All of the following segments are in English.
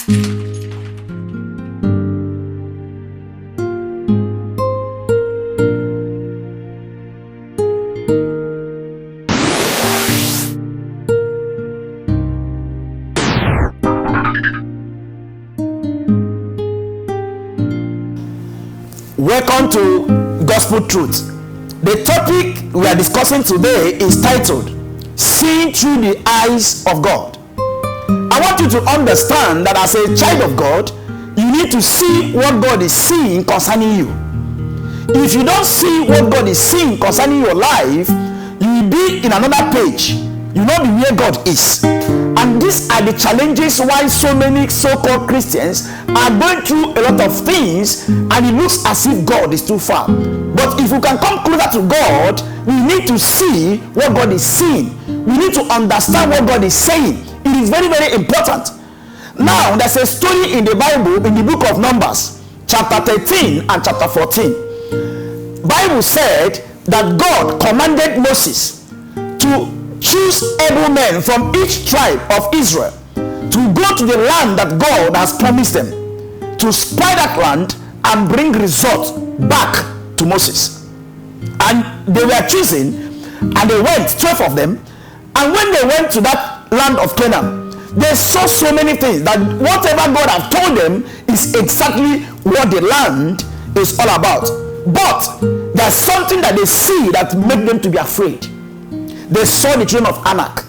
Welcome to Gospel Truth. The topic we are discussing today is titled Seeing Through the Eyes of God. I want you to understand that as a child of God, you need to see what God is seeing concerning you. If you don't see what God is seeing concerning your life, you will be in another page. You will not be where God is. And these are the challenges why so many so-called Christians are going through a lot of things, and it looks as if God is too far. But if you can come closer to God, we need to see what God is seeing. We need to understand what God is saying. It is very, very important. Now, there's a story in the Bible, in the book of Numbers, chapter 13 and chapter 14. Bible said that God commanded Moses to choose able men from each tribe of Israel to go to the land that God has promised them, to spy that land and bring results back to Moses. And they were chosen, and they went, 12 of them. And when they went to that land of Canaan, they saw so many things that whatever God had told them is exactly what the land is all about. But there's something that they see that make them to be afraid. They saw the children of Anak,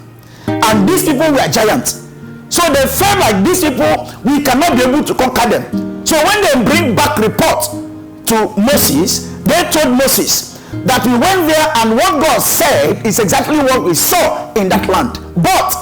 and these people were giants. So they felt like these people, we cannot be able to conquer them. So when they bring back report to Moses, they told Moses that we went there and what God said is exactly what we saw in that land. But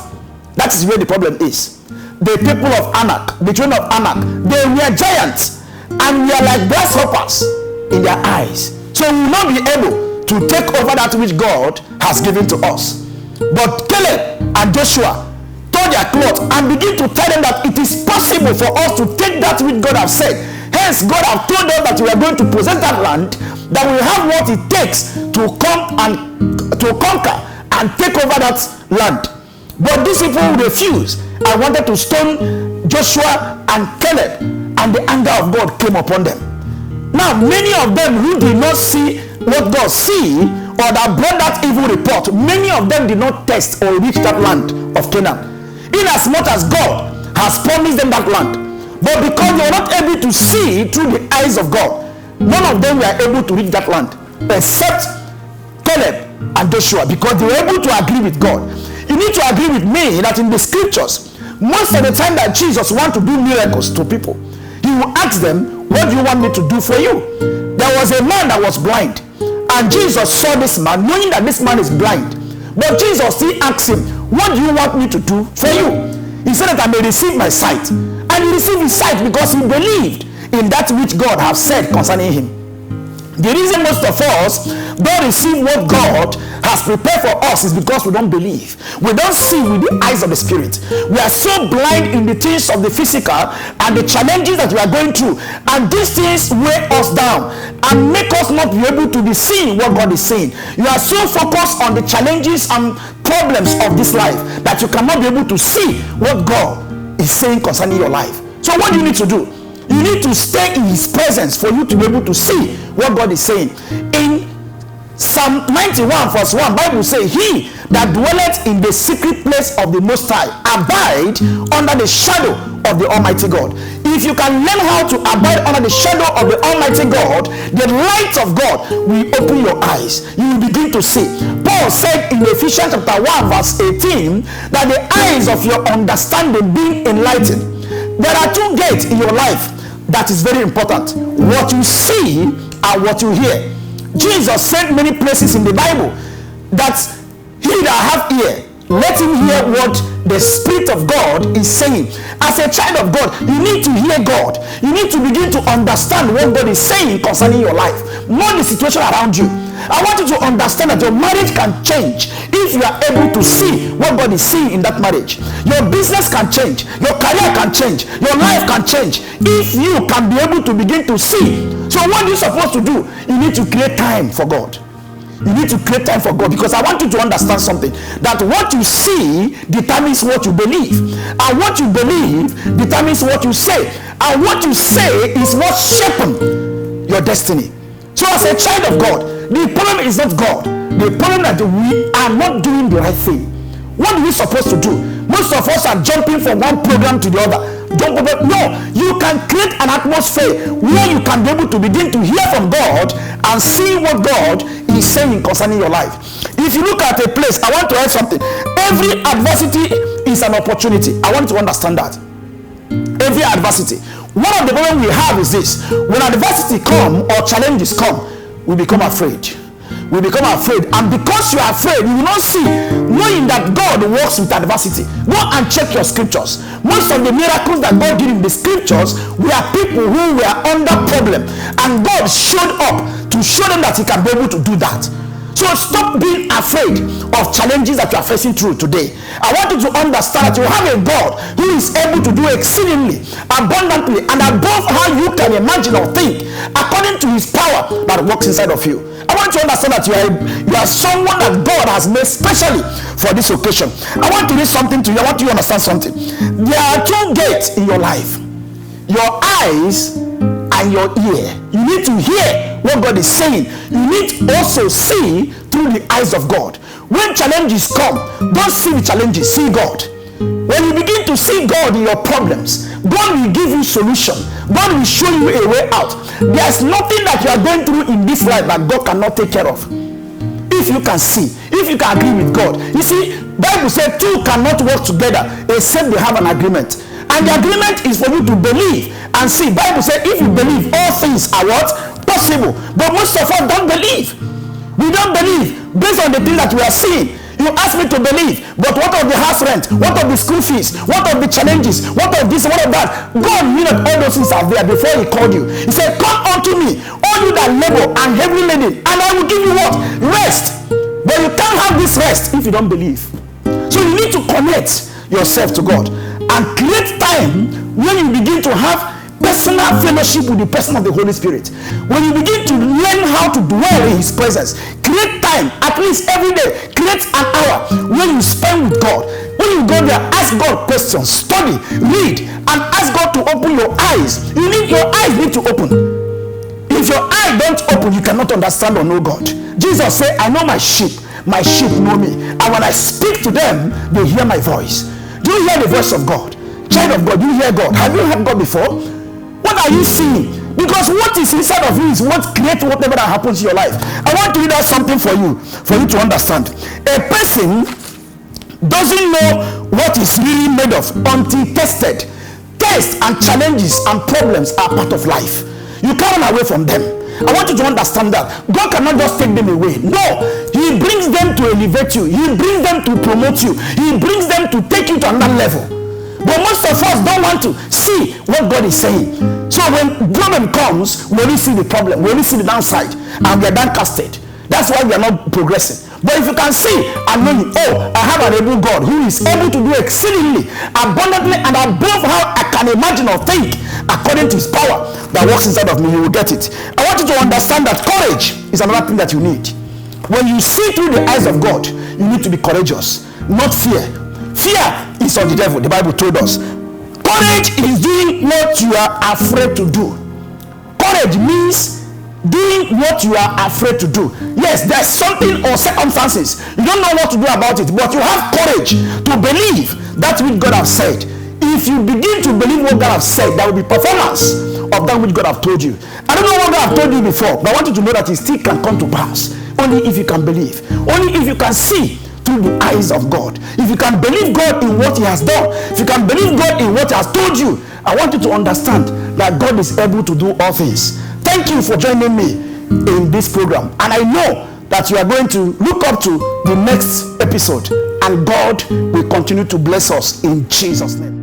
that is where the problem is. The people of Anak, the children of Anak, they were giants, and we are like grasshoppers in their eyes. So we will not be able to take over that which God has given to us. But Caleb and Joshua tore their cloth and begin to tell them that it is possible for us to take that which God has said. Hence, God has told us that we are going to possess that land, that we have what it takes to come and to conquer and take over that land. But these people refused and wanted to stone Joshua and Caleb, and the anger of God came upon them. Now, many of them who did not see what God see, or that brought that evil report, many of them did not test or reach that land of Canaan, inasmuch as God has promised them that land. But because they were not able to see through the eyes of God, none of them were able to reach that land, except Caleb and Joshua, because they were able to agree with God. You need to agree with me that in the scriptures, most of the time that Jesus wants to do miracles to people, he will ask them, what do you want me to do for you? There was a man that was blind, and Jesus saw this man, knowing that this man is blind. But Jesus still asked him, what do you want me to do for you? He said that I may receive my sight. And he received his sight because he believed in that which God has said concerning him. The reason most of us don't receive what God has prepared for us is because we don't believe. We don't see with the eyes of the Spirit. We are so blind in the things of the physical and the challenges that we are going through. And these things weigh us down and make us not be able to be seeing what God is saying. You are so focused on the challenges and problems of this life that you cannot be able to see what God is saying concerning your life. So what do you need to do? You need to stay in his presence for you to be able to see what God is saying. In Psalm 91 verse 1, Bible says, he that dwelleth in the secret place of the Most High abide under the shadow of the Almighty God. If you can learn how to abide under the shadow of the Almighty God, the light of God will open your eyes. You will begin to see. Paul said in Ephesians chapter 1 verse 18 that the eyes of your understanding being enlightened. There are two gates in your life that is very important: what you see and what you hear. Jesus said many places in the Bible that he that have ear, let him hear what the Spirit of God is saying. As a child of God, you need to hear God. You need to begin to understand what God is saying concerning your life, not the situation around you. I want you to understand that your marriage can change if you are able to see what God is seeing in that marriage. Your business can change. Your career can change. Your life can change if you can be able to begin to see. So what are you supposed to do? You need to create time for God. You need to create time for God, because I want you to understand something, that what you see determines what you believe, and what you believe determines what you say, and what you say is what shapes your destiny. So as a child of God, the problem is not God. The problem is that we are not doing the right thing. What are we supposed to do? Most of us are jumping from one program to the other. No, you can create an atmosphere where you can be able to begin to hear from God and see what God is saying concerning your life. If you look at a place, I want to add something. Every adversity is an opportunity. I want you to understand that. Every adversity. One of the problems we have is this: when adversity come or challenges come, we become afraid. We become afraid, and because you are afraid, you will not see, knowing that God works with adversity. Go and check your scriptures. Most of the miracles that God did in the scriptures were people who were under problem, and God showed up to show them that He can be able to do that. So stop being afraid of challenges that you are facing through today. I want you to understand that you have a God who is able to do exceedingly, abundantly, and above how you can imagine or think, according to His power that works inside of you. I want you to understand that you are someone that God has made specially for this occasion. I want to read something to you. I want you to understand something. There are two gates in your life: your eyes and your ear. You need to hear what God is saying. You need to also see through the eyes of God. When challenges come, don't see the challenges, see God. When you begin to see God in your problems, God will give you solution. God will show you a way out. There's nothing that you are going through in this life that God cannot take care of. If you can see, if you can agree with God. You see, Bible says two cannot work together except they have an agreement. And the agreement is for you to believe and see. Bible says if you believe, all things are what? Possible. But most of us don't believe. We don't believe based on the things that we are seeing. You ask me to believe, but what of the house rent? What of the school fees? What of the challenges? What of this? What of that? God knew that all those things are there before He called you. He said, come unto me, all you that labor and heavy laden, and I will give you what? Rest. But you can't have this rest if you don't believe. So you need to connect yourself to God and create time when you begin to have personal fellowship with the person of the Holy Spirit. When you begin to learn how to dwell in His presence, create time, at least every day, create an hour when you spend with God. When you go there, ask God questions, study, read, and ask God to open your eyes. Your eyes need to open. If your eyes don't open, you cannot understand or know God. Jesus said, I know my sheep know me, and when I speak to them, they hear my voice. Do you hear the voice of God? Child of God, do you hear God? Have you heard God before? What are you seeing? Because what is inside of you is what creates whatever that happens in your life. I want to read out something for you to understand. A person doesn't know what is really made of until tested. Tests and challenges and problems are part of life. You can't run away from them. I want you to understand that God cannot just take them away. No, He brings them to elevate you. He brings them to promote you. He brings them to take you to another level. But most of us don't want to see what God is saying. So when problem comes, we only see the problem, we only see the downside, and we are downcasted. That's why we are not progressing. But if you can see and know, oh, I have an able God who is able to do exceedingly, abundantly, and above how I can imagine or think, according to His power that works inside of me, you will get it. I want you to understand that courage is another thing that you need. When you see through the eyes of God, you need to be courageous, not fear. Fear is of the devil, the Bible told us. Courage is doing what you are afraid to do. Courage means doing what you are afraid to do. Yes, there's something or circumstances you don't know what to do about it, but you have courage to believe that which God has said. If you begin to believe what God has said, there will be performance of that which God has told you. I don't know what God has told you before, but I want you to know that it still can come to pass. Only if you can believe. Only if you can see through the eyes of God. If you can believe God in what He has done, if you can believe God in what He has told you, I want you to understand that God is able to do all things. Thank you for joining me in this program, and I know that you are going to look up to the next episode, and God will continue to bless us in Jesus' name.